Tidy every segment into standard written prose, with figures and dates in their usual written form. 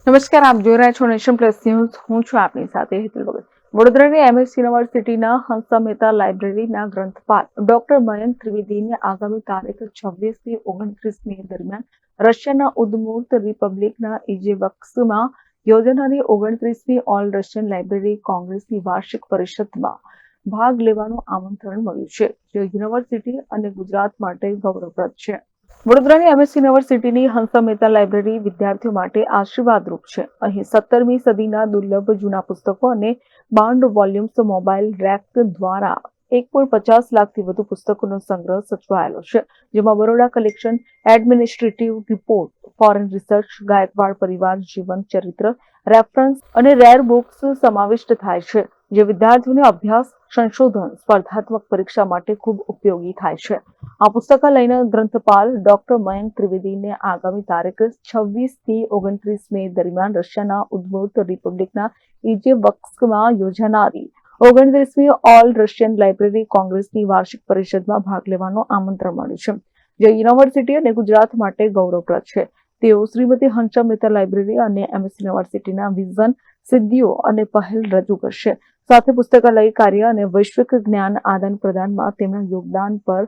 નમસ્કાર, આપ જોઈ રહ્યા છો નેશન પ્લસ ન્યૂઝ. હું છું આપની સાથે હેતલ ભગત. વડોદરાની એમએસ યુનિવર્સિટીના હંસા મહેતા લાઇબ્રેરીના ગ્રંથપાલ ડોક્ટર મયંક ત્રિવેદીને આગામી તારીખ 26 થી 29 મે દરમિયાન રશિયાના ઉદ્મૂર્ત રિપબ્લિકના ઇજેવસ્કમાં યોજાનારી 29મી ઓલ રશિયન લાઇબ્રેરી કોંગ્રેસની વાર્ષિક પરિષદમાં ભાગ લેવાનું આમંત્રણ મળ્યું છે, જે યુનિવર્સિટી અને ગુજરાત માટે ગૌરવપ્રદ છે. વડોદરાની એમએસ યુનિવર્સિટીની હંસા મહેતા લાઇબ્રેરી વિદ્યાર્થીઓ માટે આશીર્વાદરૂપ છે. અહીં 17મી સદીના દુર્લભ જૂના પુસ્તકો અને બાઉન્ડ વોલ્યુમ્સ મોબાઈલ રેક દ્વારા 1.50 લાખથી વધુ પુસ્તકોનો સંગ્રહ સચવાયેલો છે, જેમાં Baroda collection, administrative report, foreign research, Gaekwad પરિવાર જીવન ચરિત્ર, રેફરન્સ અને રેર બુક્સ સમાવિષ્ટ થાય છે, જે વિદ્યાર્થીઓને અભ્યાસ, સંશોધન, સ્પર્ધાત્મક પરીક્ષા માટે ખૂબ ઉપયોગી થાય છે. આ પુસ્તકાલયના ગ્રંથપાલ ડોક્ટર મયંક ત્રિવેદીને આગામી તારીખ 26 થી 29 મે દરમિયાન રશિયાના ઉદ્ભૂત રિપબ્લિકના ઇજેવસ્કમાં યોજાનારી 29મી ઓલ રશિયન લાઇબ્રેરી કોંગ્રેસની વાર્ષિક પરિષદમાં ભાગ લેવાનું આમંત્રણ મળ્યું છે, જે યુનિવર્સિટી અને ગુજરાત માટે ગૌરવપ્રદ છે. તેઓ શ્રીમતી હંસા મહેતા લાઇબ્રેરી અને એમએસ યુનિવર્સિટીના વિઝન, સિદ્ધિઓ અને પહેલ રજૂ કરશે. સાથે પુસ્તકાલય કાર્ય અને વૈશ્વિક જ્ઞાન આદાન પ્રદાનમાં તેમના યોગદાન પર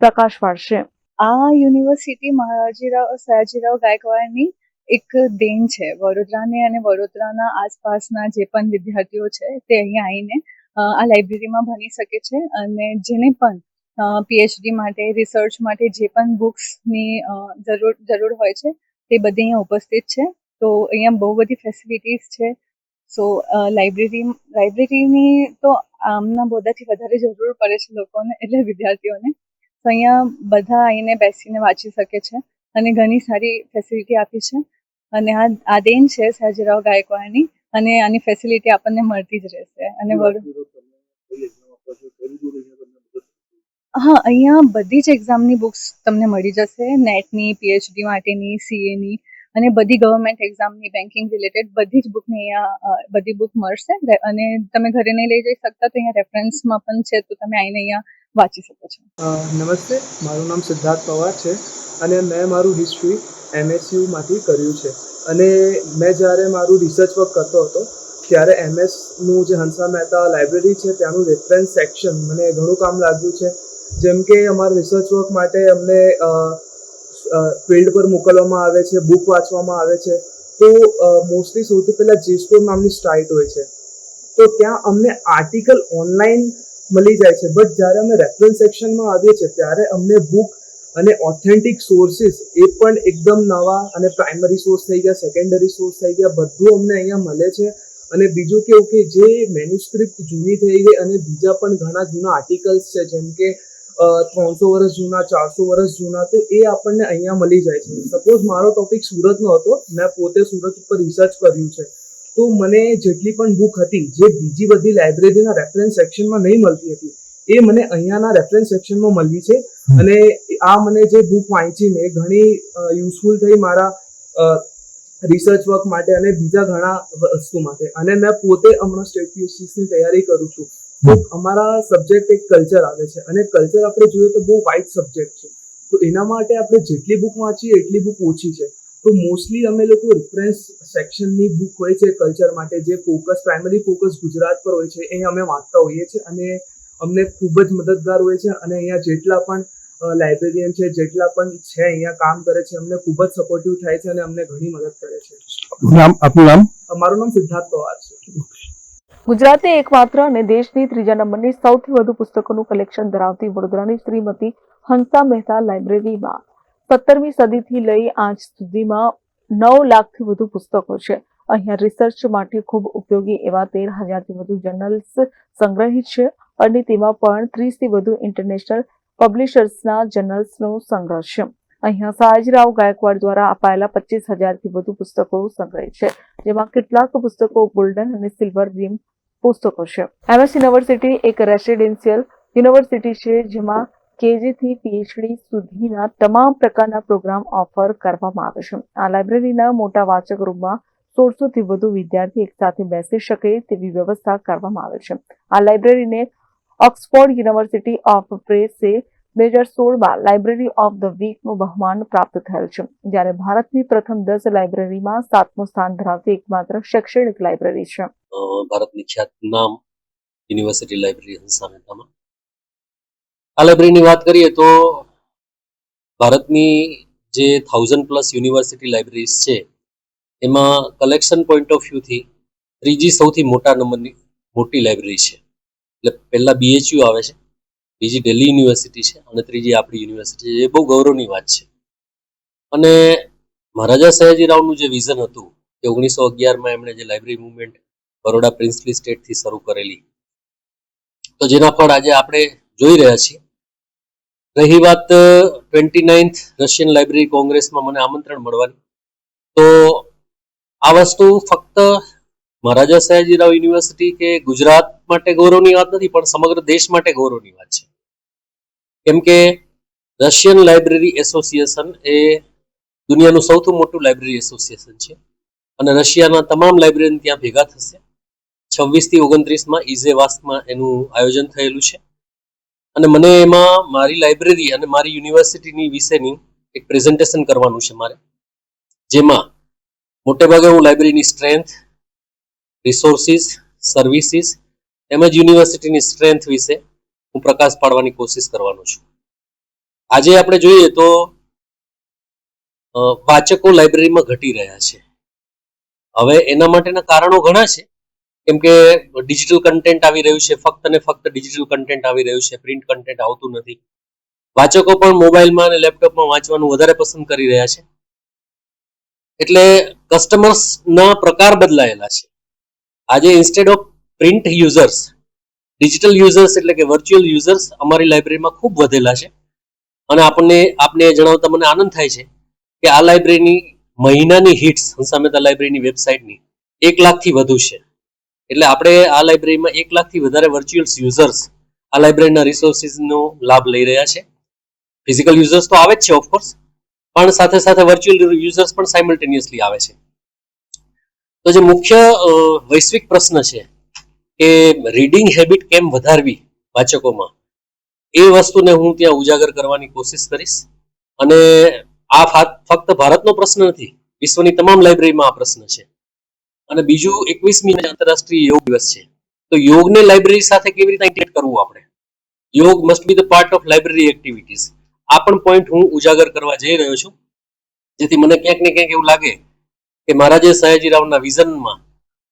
પ્રકાશ પાડશે. આ યુનિવર્સિટી મહારાજીરાવ સયાજીરાવ ગાયકવાડની એક દેન છે. વડોદરાને અને વડોદરાના આસપાસના જે પણ વિદ્યાર્થીઓ છે તે અહીંયા આવીને આ લાઇબ્રેરીમાં ભણી શકે છે, અને જેને પણ પીએચડી માટે, રિસર્ચ માટે જે પણ બુક્સની જરૂર હોય છે તે બધી અહીંયા ઉપસ્થિત છે. તો અહીંયા બહુ બધી ફેસિલિટીઝ છે. સો લાઇબ્રેરીની તો આમના બધાથી વધારે જરૂર પડે છે લોકોને, એટલે વિદ્યાર્થીઓને. તો અહીંયા બધા આવીને બેસીને વાંચી શકે છે અને ઘણી સારી ફેસિલિટી આપી છે. અને આ દેન છે સયાજીરાવ ગાયકવાડની, અને આની ફેસિલિટી આપણને મળતી જ રહેશે. અને હા, અહીંયા બધી જ એક્ઝામની બુક્સ તમને મળી જશે. નેટની, પીએચડી માટેની, સીએની અને બધી ગવર્મેન્ટ એક્ઝામની, બેન્કિંગ રિલેટેડ બધી જ બુકની અહીંયા બધી બુક મળશે. અને તમે ઘરે નહીં લઈ જઈ શકતા તો અહીંયા રેફરન્સમાં પણ છે, તો તમે આવીને અહીંયા વાંચી શકો છો. નમસ્તે, મારું નામ સિદ્ધાર્થ પવાર છે અને મેં મારું હિસ્ટ્રી એમએસયુમાંથી કર્યું છે. અને મેં જ્યારે મારું રિસર્ચ વર્ક કરતો હતો ત્યારે એમએસનું જે હંસા મહેતા લાઇબ્રેરી છે ત્યાંનું રેફરન્સ સેક્શન મને ઘણું કામ લાગ્યું છે. જેમ કે અમારા રિસર્ચ વર્ક માટે અમને ફિલ્ડ પર મોકલવામાં આવે છે, બુક વાંચવામાં આવે છે. તો મોસ્ટલી સૌથી પહેલાં જેસ્ટોર નામની સાઇટ હોય છે, તો ત્યાં અમને આર્ટિકલ ઓનલાઈન મળી જાય છે. બટ જ્યારે અમે રેફરન્સ સેક્શનમાં આવીએ છીએ ત્યારે અમને બુક અને ઓથેન્ટિક સોર્સિસ એ પણ એકદમ નવા, અને પ્રાઇમરી સોર્સ થઈ ગયા, સેકન્ડરી સોર્સ થઈ ગયા, બધું અમને અહીંયા મળે છે. અને બીજું કેવું કે જે મેન્યુસ્ક્રિપ્ટ જૂની થઈ ગઈ અને બીજા પણ ઘણા જૂના આર્ટિકલ્સ છે, જેમ કે 300 વર્ષ જૂના, 400 વર્ષ જૂના, તો એ આપણને અહીંયા મળી જાય છે. સપોઝ મારો ટોપિક સુરતનો હતો, મેં પોતે સુરત ઉપર રિસર્ચ કર્યું છે, તો મને જેટલી પણ બુક હતી જે બીજી બધી લાઇબ્રેરીના રેફરન્સ સેક્શનમાં નહીં મળતી હતી, એ મને અહીંયાના રેફરન્સ સેક્શનમાં મળી છે. અને આ મને જે બુક વાંચી મેં ઘણી યુઝફુલ થઈ મારા રિસર્ચ વર્ક માટે અને બીજા ઘણા વસ્તુ માટે. અને મેં પોતે હમણાં સ્ટેટ પીએચડીની તૈયારી કરું છું. તો અમારા સબ્જેક્ટ એક કલ્ચર આવે છે, અને કલ્ચર આપણે જોઈએ તો બહુ વાઇડ સબ્જેક્ટ છે. તો એના માટે આપણે જેટલી બુક વાંચીએ એટલી બુક ઓછી છે. તો મોસ્ટલી અમે લોકો રેફરન્સ સેક્શનની બુક હોય છે કલ્ચર માટે, જે પ્રાઇમરી ફોકસ ગુજરાત પર હોય છે, એ અમે વાંચતા હોઈએ છીએ અને અમને ખૂબ જ મદદગાર હોય છે. અને અહીંયા જેટલા પણ લાઇબ્રેરિયન છે, જેટલા પણ છે અહીંયા કામ કરે છે, અમને ખૂબ જ સપોર્ટિવ થાય છે અને અમને ઘણી મદદ કરે છે. આપનું નામ? મારું નામ સિદ્ધાર્થ પવાર છે. ગુજરાતે એકમાત્ર અને દેશની 3જા નંબરની સૌથી વધુ પુસ્તકોનું કલેક્શન ધરાવતી વડોદરાની શ્રીમતી હંસા મહેતા લાઇબ્રેરીમાં 17મી સદીથી લઈ આજ સુધીમાં 9 લાખથી વધુ પુસ્તકો છે. અહીંયા રિસર્ચ માટે ખૂબ ઉપયોગી એવા 13,000થી વધુ જર્નલ્સ સંગ્રહિત છે, અને તેમાં પણ 30થી વધુ ઇન્ટરનેશનલ પબ્લિશર્સના જર્નલ્સનો સંગ્રહ છે. અહીંયા સયાજીરાવ ગાયકવાડ દ્વારા અપાયેલા 25,000થી વધુ પુસ્તકો સંગ્રહિત છે, જેમાં કેટલાક પુસ્તકો ગોલ્ડન અને સિલ્વર રીમ પુસ્તકો છે. એમએસ યુનિવર્સિટી એક રેસિડેન્શિયલ યુનિવર્સિટી છે, જેમાં કેજી થી પીએચડી સુધીના તમામ પ્રકારના પ્રોગ્રામ ઓફર કરવામાં આવે છે. આ લાઇબ્રેરીના મોટા વાચક રૂમમાં 1600થી વધુ વિદ્યાર્થી એકસાથે બેસી શકે તેવી વ્યવસ્થા કરવામાં આવે છે. આ લાઇબ્રેરીને ઓક્સફોર્ડ યુનિવર્સિટી ઓફ પ્રેસે 2016માં લાઇબ્રેરી ઓફ ધ વીકનું બહુમાન પ્રાપ્ત થયેલ છે, જ્યારે ભારતની પ્રથમ 10 લાઇબ્રેરીમાં 7મું સ્થાન ધરાવતી એકમાત્ર શૈક્ષણિક લાઇબ્રેરી છે. ભારતની ખ્યાતનામ યુનિવર્સિટી લાઇબ્રેરી હંસા મહેતામાં આ લાઇબ્રેરીની વાત કરીએ તો ભારતની જે 1000+ યુનિવર્સિટી લાઇબ્રેરીઝ છે એમાં કલેક્શન પોઈન્ટ ઓફ વ્યૂથી ત્રીજી સૌથી મોટા નંબરની મોટી લાઇબ્રેરી છે. એટલે પહેલા BHU આવે છે, બીજી દિલ્હી યુનિવર્સિટી છે અને ત્રીજી આપણી યુનિવર્સિટી છે. એ બહુ ગૌરવની વાત છે. અને મહારાજા સયાજીરાવનું જે વિઝન હતું કે 1911માં એમણે જે લાઇબ્રેરી મુવમેન્ટ બરોડા પ્રિન્સલી સ્ટેટથી શરૂ કરેલી, તો જેના ફળ આજે આપણે જોઈ રહ્યા છીએ. રહી વાત 29th રશિયન લાઇબ્રેરી કોંગ્રેસમાં મને આમંત્રણ મળવાની, તો આ વસ્તુ ફક્ત મહારાજા સયાજીરાવ યુનિવર્સિટી કે ગુજરાત માટે ગૌરવની વાત નથી, પણ સમગ્ર દેશ માટે ગૌરવની વાત છે. કેમ કે રશિયન લાઇબ્રેરી એસોસિએશન એ દુનિયાનું સૌથી મોટું લાઇબ્રેરી એસોસિએશન છે અને રશિયાના તમામ લાઇબ્રેરીયન ત્યાં ભેગા થશે. 26 થી 29માં ઇઝેવાસ્કમાં એનું આયોજન થયેલું છે અને મને એમાં મારી લાઇબ્રેરી અને મારી યુનિવર્સિટીની વિશેની એક પ્રેઝન્ટેશન કરવાનું છે મારે, જેમાં મોટેભાગે હું લાઇબ્રેરીની સ્ટ્રેન્થ, રિસોર્સિસ, સર્વિસીસ તેમજ યુનિવર્સિટીની સ્ટ્રેન્થ વિશે હું પ્રકાશ પાડવાની કોશિશ કરવાનો છું. આજે આપણે જોઈએ તો વાચકો લાઇબ્રેરીમાં ઘટી રહ્યા છે. હવે એના માટેના કારણો ઘણા છે, કેમ કે ડિજિટલ કન્ટેન્ટ આવી રહ્યું છે, ફક્ત ને ફક્ત ડિજિટલ કન્ટેન્ટ આવી રહ્યું છે, પ્રિન્ટ કન્ટેન્ટ આવતું નથી. વાચકો પણ મોબાઈલમાં અને લેપટોપમાં વાંચવાનું વધારે પસંદ કરી રહ્યા છે. એટલે કસ્ટમર્સના પ્રકાર બદલાયેલા છે. આજે instead of print users, digital users એટલે કે વર્ચ્યુઅલ યુઝર્સ અમારી લાઇબ્રેરીમાં ખૂબ વધેલા છે. અને આપને જણાવતા મને આનંદ થાય છે કે આ લાઇબ્રેરીની મહિનાની હિટ્સ હંસા મહેતા લાઇબ્રેરીની વેબસાઇટની 1 લાખથી વધુ છે. એટલે આપણે આ લાઇબ્રેરીમાં 1 લાખથી વધારે વર્ચ્યુઅલ યુઝર્સ આ લાઇબ્રેરીના રિસોર્સિસનો લાભ લઈ રહ્યા છે. ફિઝિકલ યુઝર્સ તો આવે જ છે ઓફકોર્સ, પણ સાથે સાથે વર્ચ્યુઅલ યુઝર્સ પણ સાયમલ્ટેનિયસલી આવે છે. તો જે મુખ્ય વૈશ્વિક પ્રશ્ન છે કે રીડિંગ હેબિટ કેમ વધારવી વાચકોમાં, એ વસ્તુને હું ત્યાં ઉજાગર કરવાની કોશિશ કરીશ. અને આ ફક્ત ભારતનો પ્રશ્ન નથી, વિશ્વની તમામ લાઇબ્રેરીમાં આ પ્રશ્ન છે. અને બીજું 21મી આંતરરાષ્ટ્રીય યોગ દિવસ છે, તો યોગને લાઇબ્રેરી સાથે કેવી રીતે ઇન્ટિગ્રેટ કરવું આપણે, યોગ must be the part of library activities. આ પણ પોઈન્ટ હું ઉજાગર કરવા જઈ રહ્યો છું, જેથી મને ક્યાંક ને ક્યાંક એવું લાગે કે મહારાજા સયાજીરાવના વિઝનમાં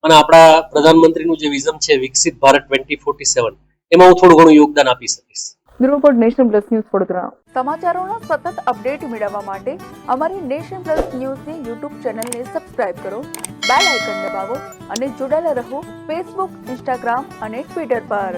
અને આપણા પ્રધાનમંત્રીનું જે વિઝન છે વિકસિત ભારત 2047, એમાં હું થોડું ઘણું યોગદાન આપી શકીશ. Bureau report nation plus news Vadodara. સમાચારોના સતત અપડેટ મેળવવા માટે અમારી નેશન પ્લસ ન્યૂઝની યુટ્યુબ ચેનલને સબસ્ક્રાઇબ કરો, બેલ આઇકન દબાવો અને જોડાયેલા રહો ફેસબુક, ઇન્સ્ટાગ્રામ અને ટ્વિટર પર.